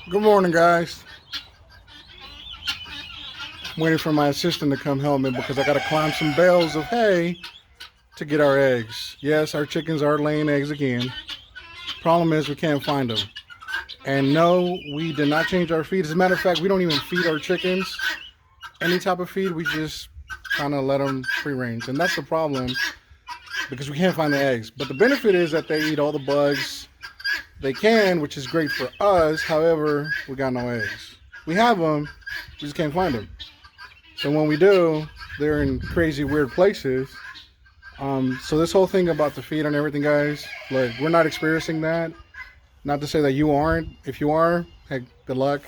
Good morning, guys. I'm waiting for my assistant to come help me because I got to climb some bales of hay to get our eggs. Yes, our chickens are laying eggs again. Problem is, we can't find them. And no, we did not change our feed. As a matter of fact, we don't even feed our chickens any type of feed. We just kind of let them free range. And that's the problem because we can't find the eggs. But the benefit is that they eat all the bugs they can, which is great for us. However, we got no eggs. We have them, we just can't find them. And when we do, they're in crazy, weird places. So this whole thing about the feed and everything, guys, like we're not experiencing that. Not to say that you aren't. If you are, heck, good luck.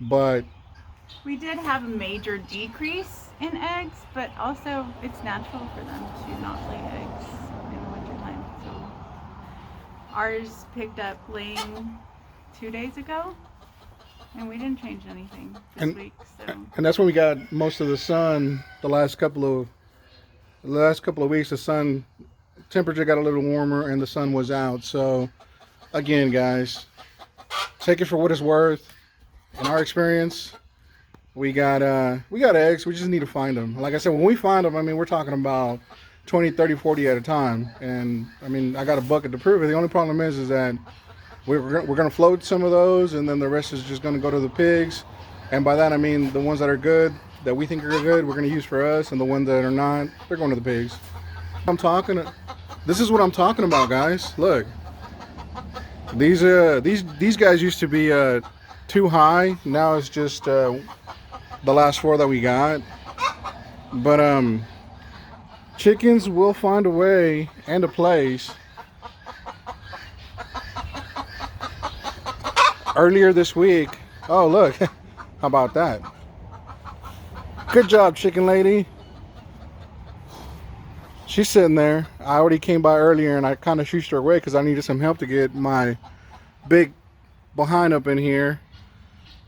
But We did have a major decrease in eggs, but also it's natural for them to not lay eggs in the wintertime. So ours picked up laying 2 days ago, and we didn't change anything this week. So and that's when we got most of the sun. The last couple of weeks, the sun temperature got a little warmer and the sun was out. So again, guys, take it for what it's worth. In our experience, we got eggs. We just need to find them. Like I said, when we find them, I mean, we're talking about 20, 30, 40 at a time. And I mean, I got a bucket to prove it. The only problem is that we're going to float some of those, and then the rest is just going to go to the pigs. And by that I mean the ones that are good, that we think are good, we're going to use for us, and the ones that are not, they're going to the pigs. I'm talking. This is what I'm talking about, guys. Look, these guys used to be too high. Now it's just the last four that we got. But chickens will find a way and a place. Earlier this week, oh look, how about that? Good job, chicken lady. She's sitting there. I already came by earlier and I kind of shooshed her away because I needed some help to get my big behind up in here.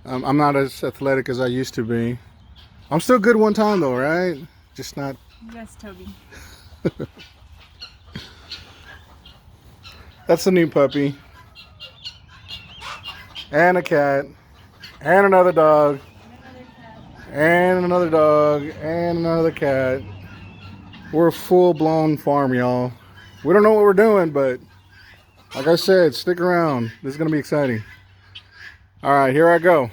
I'm not as athletic as I used to be. I'm still good one time though, right? Just not. yes, Toby. That's the new puppy. And a cat. And another dog. And another dog. And another cat. We're a full-blown farm, y'all. We don't know what we're doing, but like I said, stick around. This is going to be exciting. All right, here I go.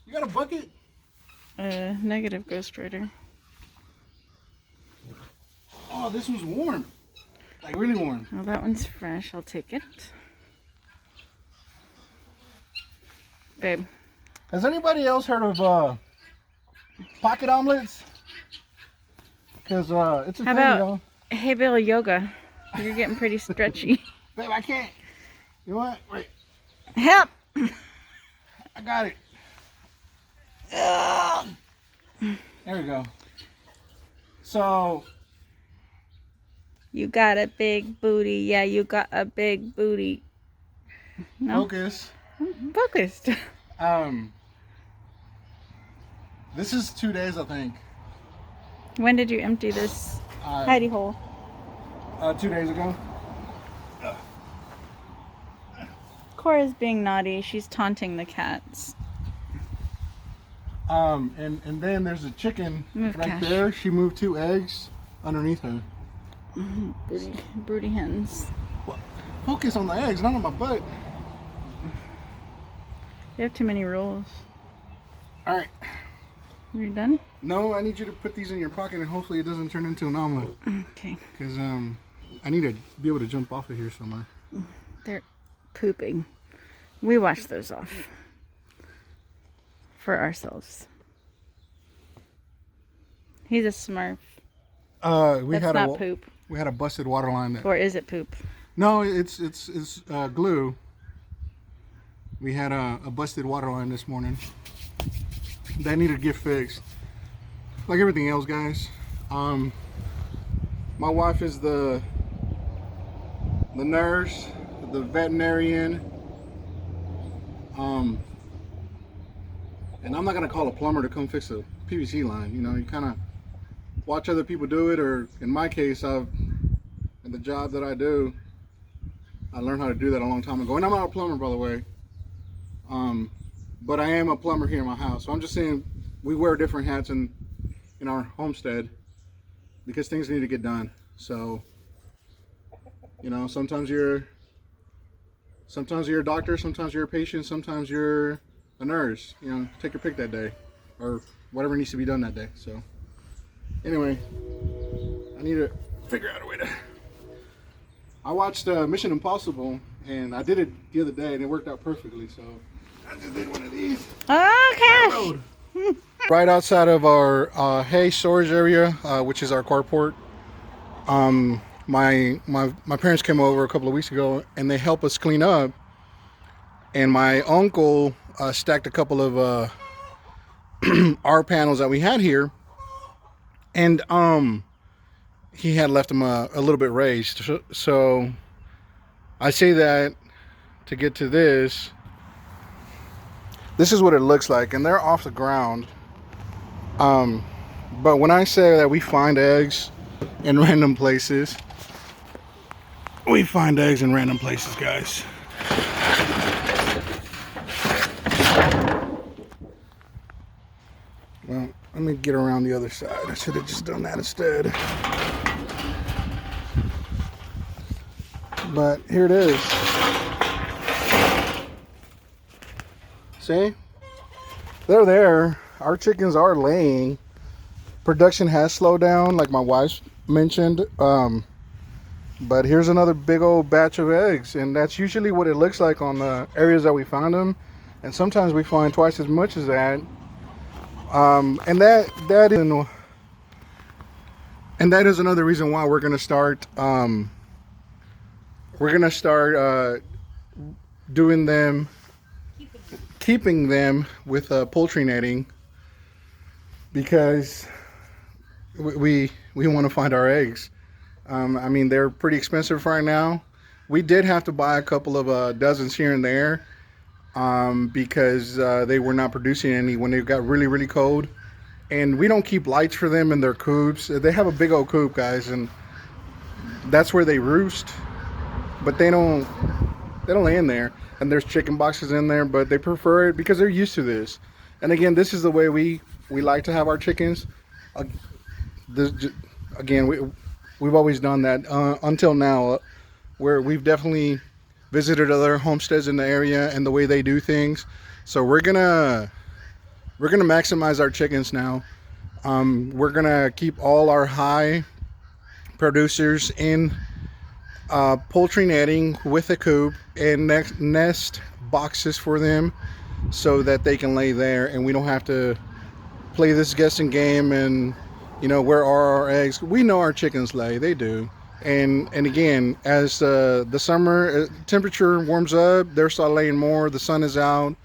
You got a bucket? Negative Ghost Rider. Oh, this one's warm. Like really warm. Well, that one's fresh. I'll take it. Babe. Has anybody else heard of pocket omelets? Because it's a How thing, about y'all. Hey Bill yoga? You're getting pretty stretchy. Babe, I can't. You know what? Wait, Help! I got it. There we go. So, You got a big booty. Yeah, you got a big booty. No? focus. I'm focused. This is 2 days, I think. When did you empty this hidey hole? 2 days ago. Cora's being naughty. She's taunting the cats. And then there's a chicken Move, right Cash. there. She moved 2 eggs underneath her. Broody hens. Focus on the eggs, not on my butt. You have too many rules. All right. Are you done? No, I need you to put these in your pocket and hopefully it doesn't turn into an omelet. Okay. Because I need to be able to jump off of here somewhere. They're pooping. We wash those off. For ourselves. He's a smurf. We That's had not poop. We had a busted water line. Or is it poop? No, it's glue. We had a busted water line this morning. That needed to get fixed. Like everything else, guys. My wife is the nurse, the veterinarian, And I'm not gonna call a plumber to come fix a PVC line. You know, you kind of watch other people do it, or in my case, in the job that I do, I learned how to do that a long time ago. And I'm not a plumber, by the way. But I am a plumber here in my house. So I'm just saying we wear different hats in our homestead because things need to get done. So, you know, sometimes you're a doctor, sometimes you're a patient, sometimes you're a nurse. You know, take your pick that day, or whatever needs to be done that day. So anyway, I need to figure out a way to. I watched Mission Impossible, and I did it the other day, and it worked out perfectly. So I just did one of these. Oh, Cash! Right outside of our hay storage area, which is our carport. My parents came over a couple of weeks ago, and they helped us clean up. And my uncle stacked a couple of our panels that we had here, and he had left them a little bit raised. So I say that to get to this. This is what it looks like, and they're off the ground. But when I say that we find eggs in random places, we find eggs in random places, guys. Well, let me get around the other side. I should have just done that instead. But here it is. See? They're there. Our chickens are laying. Production has slowed down, like my wife mentioned. But here's another big old batch of eggs. And that's usually what it looks like on the areas that we found them. And sometimes we find twice as much as that. And that is another reason why we're gonna start doing them, keeping them with poultry netting, because we want to find our eggs. I mean, they're pretty expensive right now. We did have to buy a couple of dozens here and there, because they were not producing any when it got really cold. And we don't keep lights for them in their coops. They have a big old coop, guys, and that's where they roost. But they don't lay in there. And there's chicken boxes in there, but they prefer it because they're used to this. And again, this is the way we like to have our chickens. Again, we've always done that until now, where we've definitely visited other homesteads in the area and the way they do things. So we're gonna maximize our chickens now. We're gonna keep all our high producers in poultry netting with a coop and nest boxes for them, so that they can lay there and we don't have to play this guessing game and, you know, where are our eggs. We know our chickens lay, they do. And again, as the summer temperature warms up, they're start laying more, the sun is out,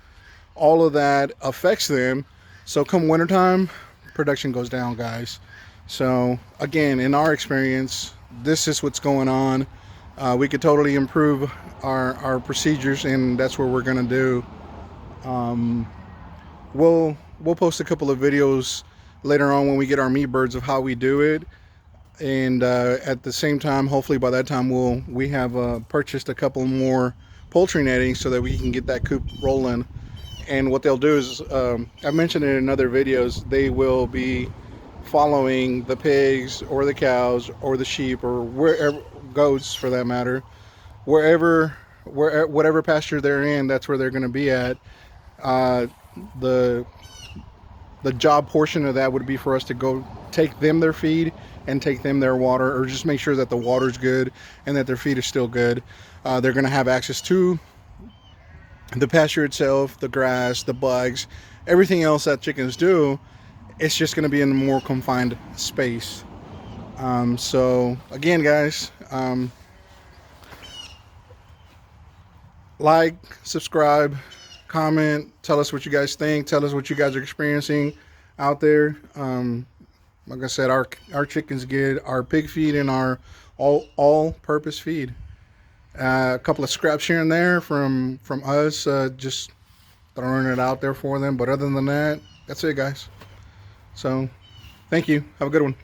all of that affects them. So come wintertime, production goes down, guys. So again, in our experience, this is what's going on. We could totally improve our procedures, and that's what we're gonna do. We'll post a couple of videos later on when we get our meat birds of how we do it. And at the same time, hopefully by that time we have purchased a couple more poultry netting so that we can get that coop rolling. And what they'll do is, I mentioned it in other videos, they will be following the pigs or the cows or the sheep or wherever, goats for that matter, whatever pasture they're in, that's where they're going to be at. The job portion of that would be for us to go take them their feed and take them their water, or just make sure that the water's good and that their feed is still good. They're going to have access to the pasture itself, the grass, the bugs, everything else that chickens do. It's just going to be in a more confined space. So again, guys, like, subscribe, comment, tell us what you guys think, tell us what you guys are experiencing out there. Like I said, our chickens get our pig feed and our all-purpose feed. A couple of scraps here and there from us, just throwing it out there for them. But other than that, that's it, guys. So, thank you. Have a good one.